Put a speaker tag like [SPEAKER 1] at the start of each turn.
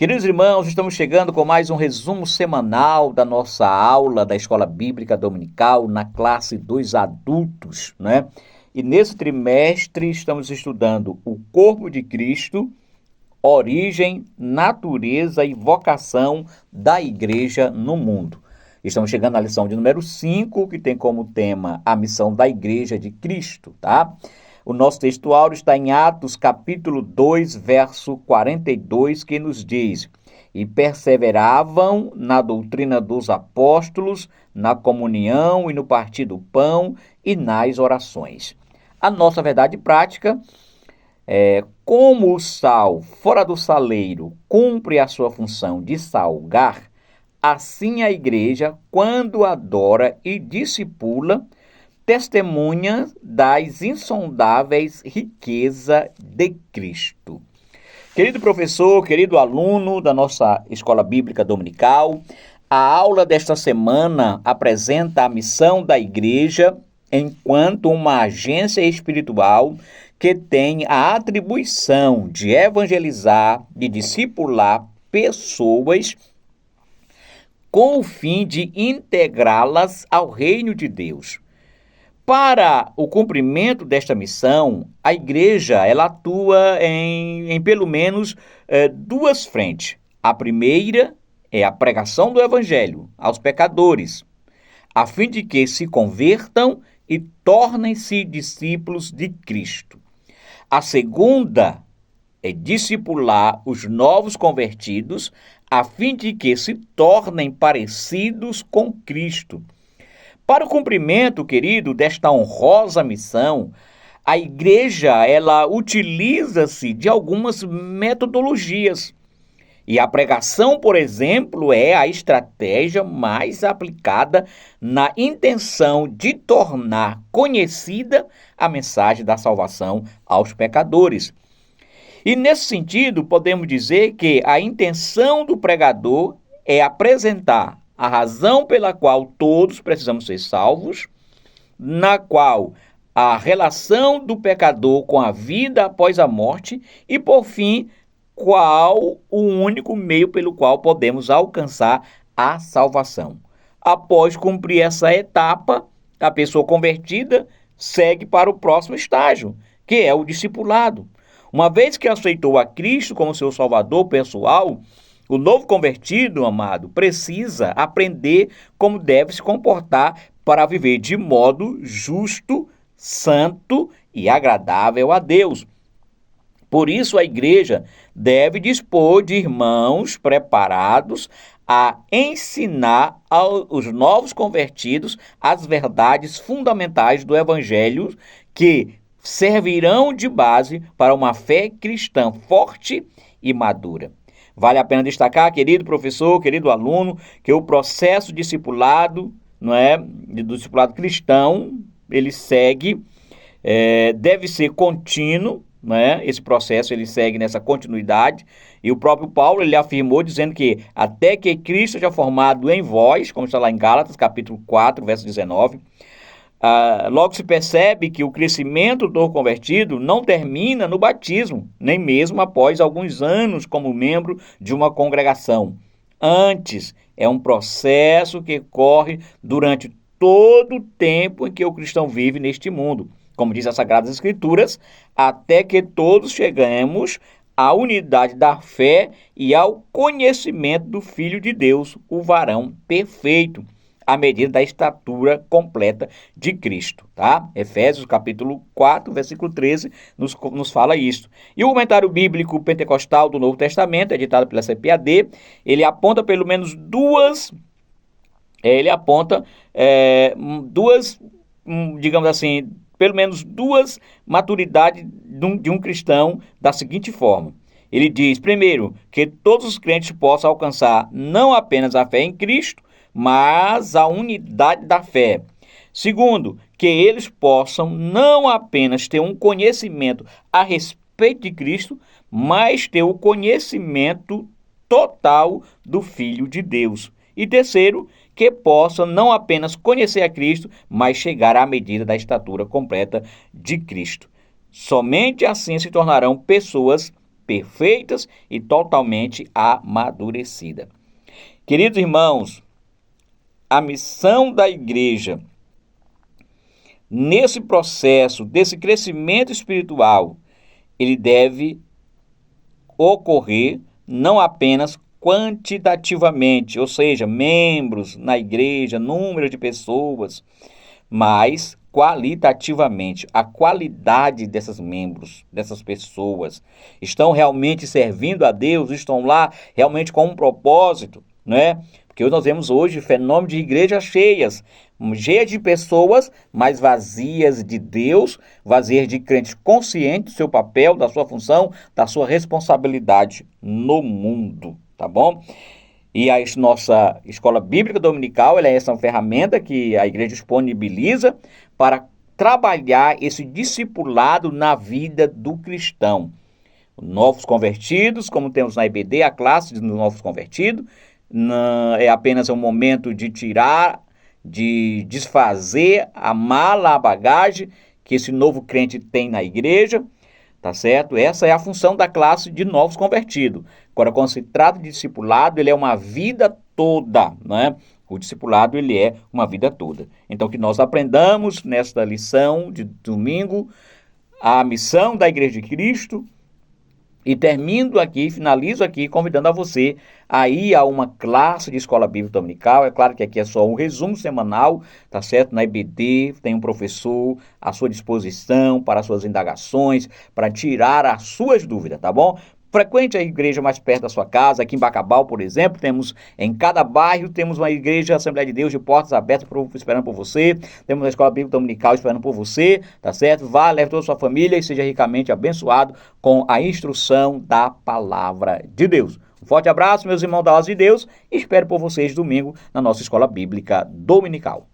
[SPEAKER 1] Queridos irmãos, estamos chegando com mais um resumo semanal da nossa aula da Escola Bíblica Dominical na classe dos adultos, né? E nesse trimestre estamos estudando o corpo de Cristo, origem, natureza e vocação da igreja no mundo. Estamos chegando à lição de número 5, que tem como tema a missão da igreja de Cristo, tá? O nosso textual está em Atos capítulo 2, verso 42, que nos diz: E perseveravam na doutrina dos apóstolos, na comunhão e no partir do pão e nas orações. A nossa verdade prática é: como o sal fora do saleiro cumpre a sua função de salgar, assim a igreja, quando adora e discipula, testemunha das insondáveis riquezas de Cristo. Querido professor, querido aluno da nossa Escola Bíblica Dominical, a aula desta semana apresenta a missão da igreja enquanto uma agência espiritual que tem a atribuição de evangelizar, de discipular pessoas com o fim de integrá-las ao reino de Deus. Para o cumprimento desta missão, a igreja ela atua em pelo menos duas frentes. A primeira é a pregação do evangelho aos pecadores, a fim de que se convertam e tornem-se discípulos de Cristo. A segunda é discipular os novos convertidos, a fim de que se tornem parecidos com Cristo. Para o cumprimento, querido, desta honrosa missão, a igreja ela utiliza-se de algumas metodologias. E a pregação, por exemplo, é a estratégia mais aplicada na intenção de tornar conhecida a mensagem da salvação aos pecadores. E nesse sentido, podemos dizer que a intenção do pregador é apresentar a razão pela qual todos precisamos ser salvos, na qual a relação do pecador com a vida após a morte e, por fim, qual o único meio pelo qual podemos alcançar a salvação. Após cumprir essa etapa, a pessoa convertida segue para o próximo estágio, que é o discipulado. Uma vez que aceitou a Cristo como seu Salvador pessoal, o novo convertido, amado, precisa aprender como deve se comportar para viver de modo justo, santo e agradável a Deus. Por isso, a igreja deve dispor de irmãos preparados a ensinar aos novos convertidos as verdades fundamentais do Evangelho que servirão de base para uma fé cristã forte e madura. Vale a pena destacar, querido professor, querido aluno, que o processo discipulado, do discipulado cristão, ele segue, deve ser contínuo, esse processo ele segue nessa continuidade, e o próprio Paulo ele afirmou dizendo que até que Cristo seja formado em vós, como está lá em Gálatas, capítulo 4, verso 19, logo se percebe que o crescimento do convertido não termina no batismo, nem mesmo após alguns anos como membro de uma congregação. Antes, é um processo que corre durante todo o tempo em que o cristão vive neste mundo. Como diz as Sagradas Escrituras, até que todos chegamos à unidade da fé e ao conhecimento do Filho de Deus, o varão perfeito, à medida da estatura completa de Cristo, tá? Efésios capítulo 4, versículo 13, nos fala isso. E o comentário bíblico pentecostal do Novo Testamento, editado pela CPAD, ele aponta pelo menos duas, digamos assim, pelo menos duas maturidades de um cristão da seguinte forma. Ele diz, primeiro, que todos os crentes possam alcançar não apenas a fé em Cristo, mas a unidade da fé. Segundo, que eles possam não apenas ter um conhecimento a respeito de Cristo, mas ter o conhecimento total do Filho de Deus. E terceiro, que possam não apenas conhecer a Cristo, mas chegar à medida da estatura completa de Cristo. Somente assim se tornarão pessoas perfeitas e totalmente amadurecida. Queridos irmãos, a missão da igreja, nesse processo desse crescimento espiritual, ele deve ocorrer não apenas quantitativamente, ou seja, membros na igreja, número de pessoas, mas qualitativamente. A qualidade desses membros, dessas pessoas, estão realmente servindo a Deus, estão lá realmente com um propósito, né? Porque nós vemos hoje fenômeno de igrejas cheias de pessoas, mas vazias de Deus, vazias de crentes conscientes do seu papel, da sua função, da sua responsabilidade no mundo, tá bom? E a nossa escola bíblica dominical, ela é essa ferramenta que a igreja disponibiliza para trabalhar esse discipulado na vida do cristão. Novos convertidos, como temos na IBD, a classe dos novos convertidos, é apenas um momento de tirar, de desfazer a mala, a bagagem que esse novo crente tem na igreja, tá certo? Essa é a função da classe de novos convertidos. Agora, quando se trata de discipulado, ele é uma vida toda, né? O discipulado, ele é uma vida toda. Então, que nós aprendamos nesta lição de domingo a missão da Igreja de Cristo. E finalizo aqui convidando a você a ir a uma classe de escola bíblica dominical. É claro que aqui é só um resumo semanal, tá certo? Na IBD tem um professor à sua disposição para as suas indagações, para tirar as suas dúvidas, tá bom? Frequente a igreja mais perto da sua casa. Aqui em Bacabal, por exemplo, temos em cada bairro, temos uma igreja Assembleia de Deus de portas abertas esperando por você. Temos uma escola bíblica dominical esperando por você, tá certo? Vá, leve toda a sua família e seja ricamente abençoado com a instrução da palavra de Deus. Um forte abraço, meus irmãos da Paz de Deus, e espero por vocês domingo na nossa escola bíblica dominical.